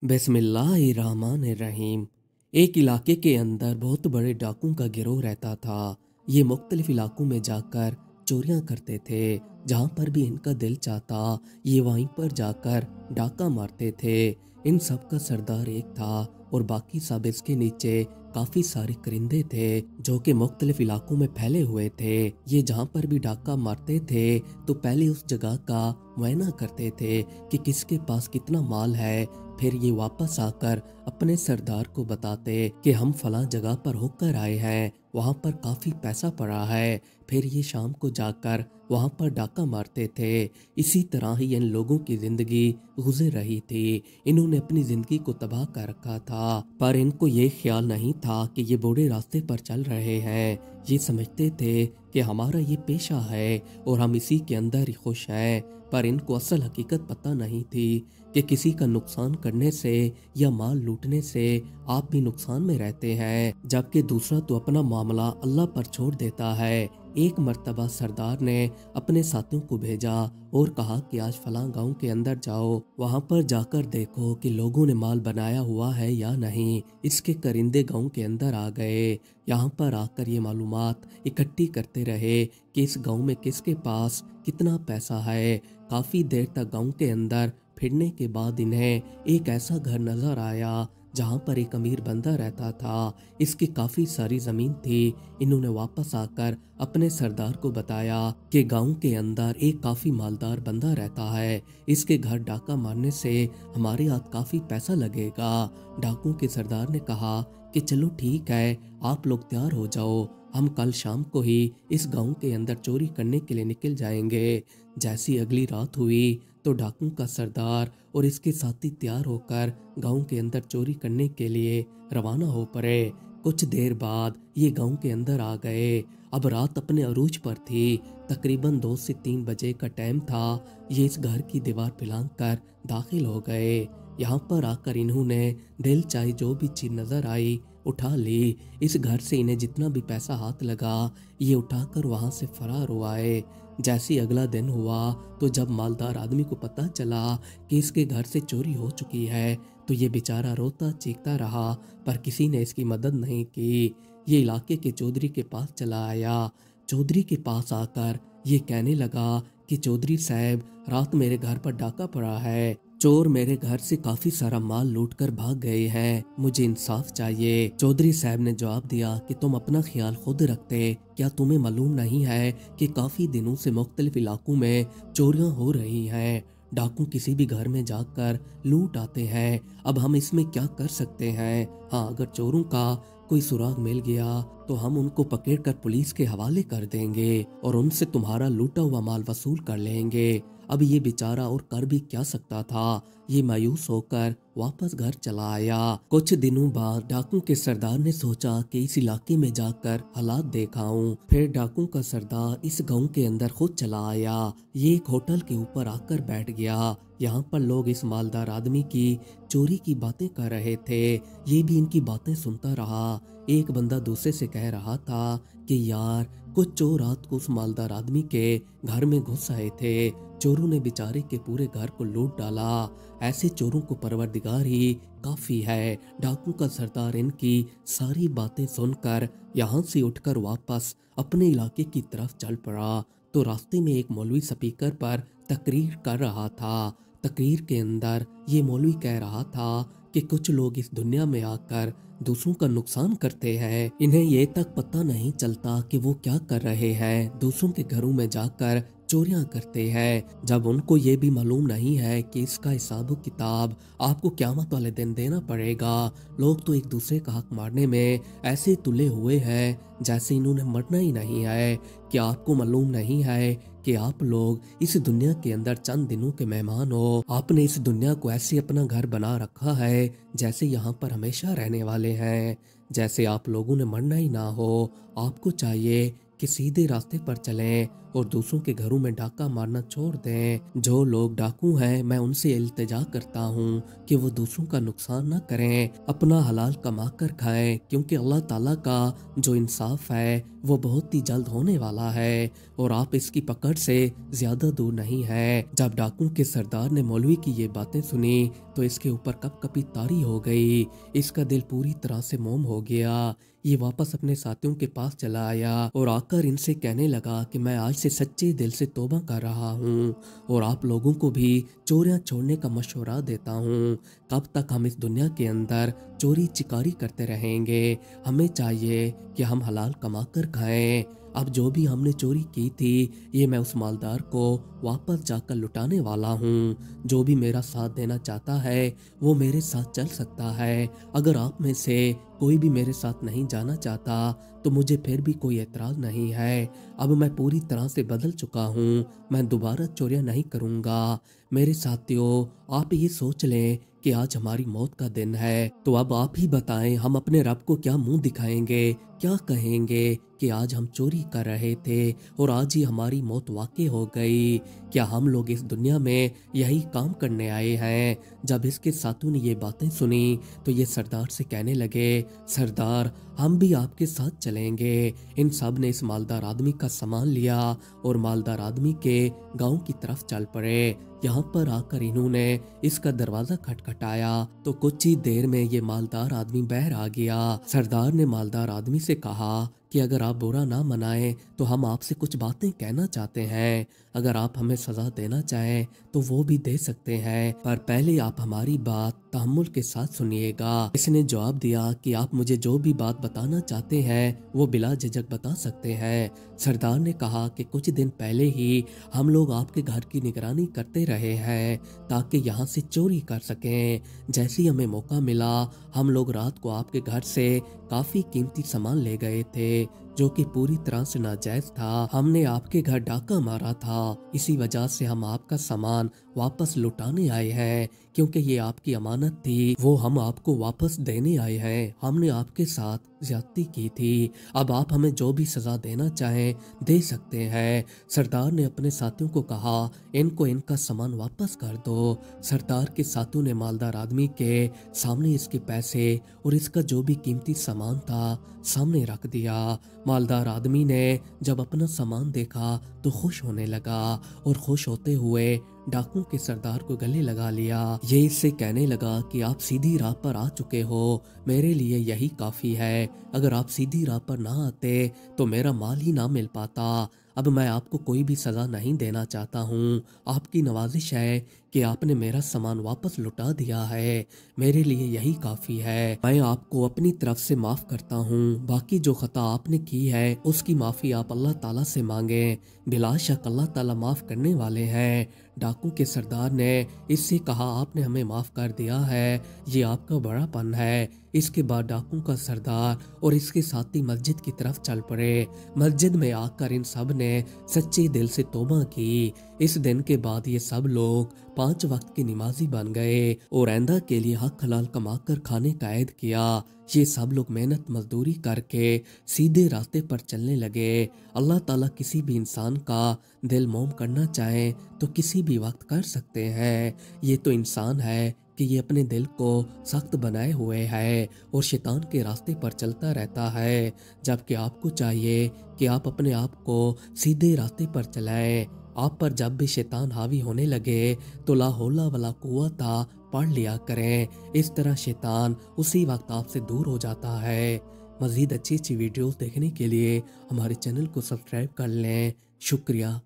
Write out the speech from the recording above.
बिस्मिल्लाहिर्रहमानिर्रहीम। एक इलाके के अंदर बहुत बड़े डाकुओं का गिरोह रहता था। ये मुख्तलिफ इलाकों में जाकर चोरियां करते थे। जहां पर भी इनका दिल चाहता ये वहीं पर जाकर डाका मारते थे। इन सब का सरदार एक था और बाकी सब इसके नीचे काफी सारे परिंदे थे जो कि मुख्तलिफ इलाकों में फैले हुए थे। ये जहां पर भी डाका मारते थे तो पहले उस जगह का मुआयना करते थे कि किसके पास कितना माल है। फिर ये वापस आकर अपने सरदार को बताते कि हम फलां जगह पर होकर आए हैं, वहां पर काफी पैसा पड़ा है। फिर ये शाम को जाकर वहां पर डाका मारते थे। इसी तरह ही इन लोगों की जिंदगी गुजर रही थी। इन्होंने अपनी जिंदगी को तबाह कर रखा था, पर इनको ये ख्याल नहीं था कि ये बुरे रास्ते पर चल रहे हैं। ये समझते थे कि हमारा ये पेशा है और हम इसी के अंदर ही खुश हैं। पर इनको असल हकीकत पता नहीं थी कि किसी का नुकसान करने से या माल लूटने से आप भी नुकसान में रहते हैं, जबकि दूसरा तो अपना मामला अल्लाह पर छोड़ देता है। एक मर्तबा सरदार ने अपने साथियों को भेजा और कहा कि आज फलां गांव के अंदर जाओ, वहां पर जाकर देखो कि लोगों ने माल बनाया हुआ है या नहीं। इसके करिंदे गांव के अंदर आ गए। यहाँ पर आकर ये मालूमात इकट्ठी करते रहे कि इस गांव में किसके पास कितना पैसा है। काफी देर तक गांव के अंदर फिरने के बाद इन्हें एक ऐसा घर नजर आया जहां पर एक अमीर बंदा रहता था। इसकी काफी सारी जमीन थी। इन्होंने वापस आकर अपने सरदार को बताया कि गांव के अंदर एक काफी मालदार बंदा रहता है, इसके घर डाका मारने से हमारे हाथ काफी पैसा लगेगा। डाकुओं के सरदार ने कहा कि चलो ठीक है, आप लोग तैयार हो जाओ, हम कल शाम को ही इस गांव के अंदर चोरी करने के लिए निकल जाएंगे। जैसी अगली रात हुई तो डाकुओं का सरदार और इसके साथी तैयार होकर गांव के अंदर चोरी करने के लिए रवाना हो पड़े। कुछ देर बाद ये गांव के अंदर आ गए। अब रात अपने अरूज पर थी। तकरीबन 2 से 3 बजे का टाइम था। ये इस घर की दीवार पिलांग कर दाखिल हो गए। यहाँ पर आकर इन्होंने दिल चाहे जो भी चीज नजर आई उठा ली। इस घर से इन्हें जितना भी पैसा हाथ लगा ये उठाकर वहां से फरार हुआ है। जैसे अगला दिन हुआ तो जब मालदार आदमी को पता चला कि इसके घर से चोरी हो चुकी है तो ये बेचारा रोता चीखता रहा, पर किसी ने इसकी मदद नहीं की। ये इलाके के चौधरी के पास चला आया। चौधरी के पास आकर ये कहने लगा कि चौधरी साहब, रात मेरे घर पर डाका पड़ा है, चोर मेरे घर से काफी सारा माल लूट कर भाग गए हैं, मुझे इंसाफ चाहिए। चौधरी साहब ने जवाब दिया कि तुम अपना ख्याल खुद रखते, क्या तुम्हें मालूम नहीं है कि काफी दिनों से मुख्तलिफ इलाकों में चोरियां हो रही हैं, डाकू किसी भी घर में जाकर लूट आते हैं। अब हम इसमें क्या कर सकते हैं? हाँ, अगर चोरों का कोई सुराग मिल गया तो हम उनको पकड़कर पुलिस के हवाले कर देंगे और उनसे तुम्हारा लूटा हुआ माल वसूल कर लेंगे। अब ये बेचारा और कर भी क्या सकता था। ये मायूस होकर वापस घर चला आया। कुछ दिनों बाद डाकू के सरदार ने सोचा कि इस इलाके में जाकर हालात देखाऊं। फिर डाकू का सरदार इस गांव के अंदर खुद चला आया। ये एक होटल के ऊपर आकर बैठ गया। यहाँ पर लोग इस मालदार आदमी की चोरी की बातें कर रहे थे। ये भी इनकी बातें सुनता रहा। एक बंदा दूसरे से कह रहा था कि यार, कुछ चोर रात को उस मालदार आदमी के घर में घुस आए थे। चोरों ने बेचारे के पूरे घर को लूट डाला। ऐसे चोरों को परवरदिगार ही काफी है। डाकू का सरदार इनकी सारी बातें सुनकर यहाँ से उठकर वापस अपने इलाके की तरफ चल पड़ा तो रास्ते में एक मौलवी स्पीकर पर तकरीर कर रहा था। तकरीर के अंदर ये मौलवी कह रहा था कि कुछ लोग इस दुनिया में आकर दूसरों का नुकसान करते हैं। इन्हें ये तक पता नहीं चलता कि वो क्या कर रहे हैं। दूसरों के घरों में जाकर चोरियां करते हैं, जब उनको ये भी मालूम नहीं है कि इसका हिसाब किताब आपको क़यामत वाले दिन देना पड़ेगा। लोग तो एक दूसरे का हक मारने में ऐसे तुले हुए हैं जैसे इन्होंने मरना ही नहीं है। क्या आपको मालूम नहीं है कि आप लोग इस दुनिया के अंदर चंद दिनों के मेहमान हो? आपने इस दुनिया को ऐसे अपना घर बना रखा है जैसे यहाँ पर हमेशा रहने वाले हैं, जैसे आप लोगों ने मरना ही ना हो। आपको चाहिए कि सीधे रास्ते पर चलें और दूसरों के घरों में डाका मारना छोड़ दें। जो लोग डाकू हैं मैं उनसे इल्तिजा करता हूँ कि वो दूसरों का नुकसान न करें, अपना हलाल कमा कर खाएं, क्योंकि अल्लाह ताला का जो इंसाफ है वो बहुत ही जल्द होने वाला है और आप इसकी पकड़ से ज्यादा दूर नहीं है। जब डाकू के सरदार ने मौलवी की ये बातें सुनी तो इसके ऊपर कपकपी तारी हो गई, इसका दिल पूरी तरह से मोम हो गया। ये वापस अपने साथियों के पास चला आया और आकर इनसे कहने लगा कि मैं आज से सच्चे दिल से तौबा कर रहा हूँ और आप लोगों को भी चोरियां छोड़ने का मशवरा देता हूँ। कब तक हम इस दुनिया के अंदर चोरी चिकारी करते रहेंगे? हमें चाहिए कि हम हलाल कमा कर खाएं। अब जो भी हमने चोरी की थी ये मैं उस मालदार को वापस जाकर लुटाने वाला हूँ। जो भी मेरा साथ देना चाहता है वो मेरे साथ चल सकता है। अगर आप में से कोई भी मेरे साथ नहीं जाना चाहता तो मुझे फिर भी कोई एतराज नहीं है। अब मैं पूरी तरह से बदल चुका हूँ, मैं दोबारा चोरियां नहीं करूँगा। मेरे साथियों, आप ये सोच लें कि आज हमारी मौत का दिन है, तो अब आप ही बताएं हम अपने रब को क्या मुंह दिखाएंगे, क्या कहेंगे कि आज हम चोरी कर रहे थे और आज ही हमारी मौत वाक़ई हो गई। क्या हम लोग इस दुनिया में यही काम करने आए हैं? जब इसके साथों ने ये बातें सुनी तो ये सरदार से कहने लगे, सरदार हम भी आपके साथ चलेंगे। इन सब ने इस मालदार आदमी का सामान लिया और मालदार आदमी के गांव की तरफ चल पड़े। यहाँ पर आकर इन्होंने इसका दरवाजा खटखटाया तो कुछ ही देर में ये मालदार आदमी बाहर आ गया। सरदार ने मालदार आदमी से कहा कि अगर आप बुरा ना मनाएं तो हम आपसे कुछ बातें कहना चाहते हैं। अगर आप हमें सजा देना चाहें तो वो भी दे सकते हैं, पर पहले आप हमारी बात तहम्मुल के साथ सुनिएगा। इसने जवाब दिया कि आप मुझे जो भी बात बताना चाहते हैं वो बिला झिझक बता सकते हैं। सरदार ने कहा कि कुछ दिन पहले ही हम लोग आपके घर की निगरानी करते रहे हैं ताकि यहाँ से चोरी कर सकें। जैसे ही हमें मौका मिला हम लोग रात को आपके घर से काफी कीमती सामान ले गए थे जो कि पूरी तरह से नाजायज था। हमने आपके घर डाका मारा था, इसी वजह से हम आपका सामान वापस लुटाने आए हैं, क्योंकि ये आपकी अमानत थी, वो हम आपको वापस देने आए हैं। हमने आपके साथ ज्यादती की थी, अब आप हमें जो भी सजा देना चाहें दे सकते हैं। सरदार ने अपने साथियों को कहा, इनको इनका सामान वापस कर दो। सरदार के साथियों ने मालदार आदमी के सामने इसके पैसे और इसका जो भी कीमती सामान था सामने रख दिया। मालदार आदमी ने जब अपना सामान देखा तो खुश होने लगा और खुश होते हुए डाकू के सरदार को गले लगा लिया। ये इससे कहने लगा कि आप सीधी राह पर आ चुके हो, मेरे लिए यही काफी है। अगर आप सीधी राह पर ना आते तो मेरा माल ही ना मिल पाता। अब मैं आपको कोई भी सजा नहीं देना चाहता हूँ, आपकी नवाजिश है कि आपने मेरा सामान वापस लुटा दिया है, मेरे लिए यही काफी है। मैं आपको अपनी तरफ से माफ करता हूँ, बाकी जो खता आपने की है उसकी माफी आप अल्लाह ताला से मांगे, बिला शक अल्लाह ताला माफ करने वाले हैं। डाकू के सरदार ने इससे कहा, आपने हमें माफ कर दिया है, ये आपका बड़ापन है। इसके बाद डाकू का सरदार और इसके साथी मस्जिद की तरफ चल पड़े। मस्जिद में आकर इन सब ने सच्चे दिल से तौबा की। इस दिन के बाद ये सब लोग 5 वक्त की नमाजी बन गए और आइंदा के लिए हक हलाल कमाकर खाने का ऐद किया। ये सब लोग मेहनत मजदूरी करके सीधे रास्ते पर चलने लगे। अल्लाह ताला किसी भी इंसान का दिल मोम करना चाहे तो किसी भी वक्त कर सकते हैं। ये तो इंसान है कि ये अपने दिल को सख्त बनाए हुए है और शैतान के रास्ते पर चलता रहता है, जबकि आपको चाहिए कि आप अपने आप को सीधे रास्ते पर चलाएं। आप पर जब भी शैतान हावी होने लगे तो ला हौला वला कुव्वता पढ़ लिया करें, इस तरह शैतान उसी वक्त आपसे दूर हो जाता है। मज़ीद अच्छी अच्छी वीडियोस देखने के लिए हमारे चैनल को सब्सक्राइब कर लें। शुक्रिया।